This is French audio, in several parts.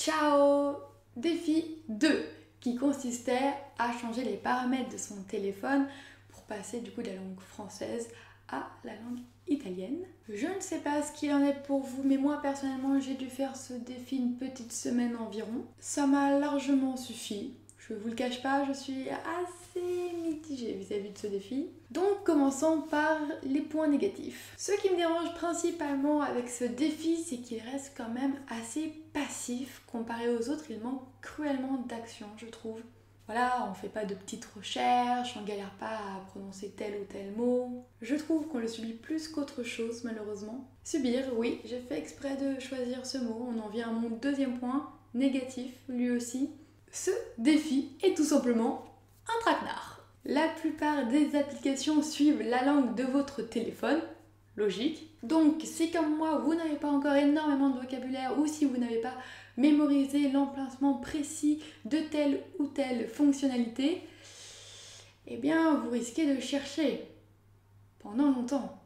Ciao! Défi 2 qui consistait à changer les paramètres de son téléphone pour passer du coup de la langue française à la langue italienne. Je ne sais pas ce qu'il en est pour vous, mais moi personnellement j'ai dû faire ce défi une petite semaine environ. Ça m'a largement suffi. Je vous le cache pas, je suis assez mitigée vis-à-vis de ce défi. Donc commençons par les points négatifs. Ce qui me dérange principalement avec ce défi, c'est qu'il reste quand même assez passif comparé aux autres. Il manque cruellement d'action, je trouve. Voilà, on fait pas de petites recherches, on galère pas à prononcer tel ou tel mot. Je trouve qu'on le subit plus qu'autre chose, malheureusement. Subir, oui, j'ai fait exprès de choisir ce mot. On en vient à mon deuxième point, négatif, lui aussi. Ce défi est tout simplement un traquenard. La plupart des applications suivent la langue de votre téléphone, logique. Donc si comme moi vous n'avez pas encore énormément de vocabulaire ou si vous n'avez pas mémorisé l'emplacement précis de telle ou telle fonctionnalité, eh bien vous risquez de chercher pendant longtemps.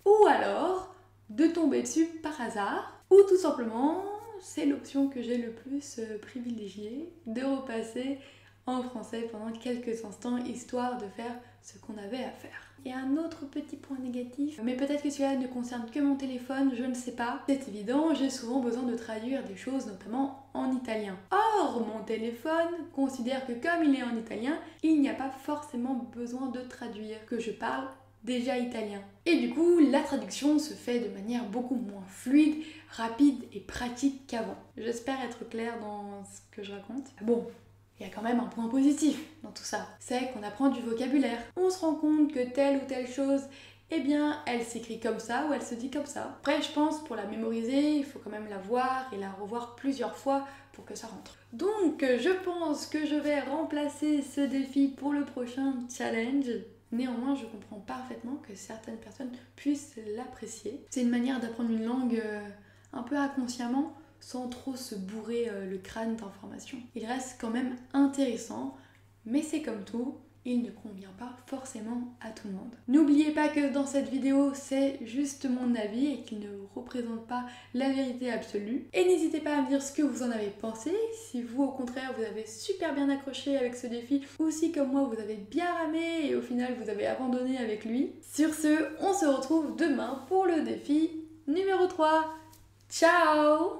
Ou alors de tomber dessus par hasard, ou tout simplement, c'est l'option que j'ai le plus privilégiée, de repasser en français pendant quelques instants, histoire de faire ce qu'on avait à faire. Et un autre petit point négatif, mais peut-être que celui-là ne concerne que mon téléphone, je ne sais pas. C'est évident, j'ai souvent besoin de traduire des choses, notamment en italien. Or, mon téléphone considère que comme il est en italien, il n'y a pas forcément besoin de traduire, que je parle déjà italien. Et du coup, la traduction se fait de manière beaucoup moins fluide, rapide et pratique qu'avant. J'espère être claire dans ce que je raconte. Bon, il y a quand même un point positif dans tout ça, c'est qu'on apprend du vocabulaire. On se rend compte que telle ou telle chose, eh bien, elle s'écrit comme ça ou elle se dit comme ça. Après, je pense pour la mémoriser, il faut quand même la voir et la revoir plusieurs fois pour que ça rentre. Donc, je pense que je vais remplacer ce défi pour le prochain challenge. Néanmoins, je comprends parfaitement que certaines personnes puissent l'apprécier. C'est une manière d'apprendre une langue un peu inconsciemment, sans trop se bourrer le crâne d'informations. Il reste quand même intéressant, mais c'est comme tout, il ne convient pas forcément à tout le monde. N'oubliez pas que dans cette vidéo, c'est juste mon avis et qu'il ne représente pas la vérité absolue. Et n'hésitez pas à me dire ce que vous en avez pensé, si vous au contraire vous avez super bien accroché avec ce défi, ou si comme moi vous avez bien ramé et au final vous avez abandonné avec lui. Sur ce, on se retrouve demain pour le défi numéro 3. Ciao!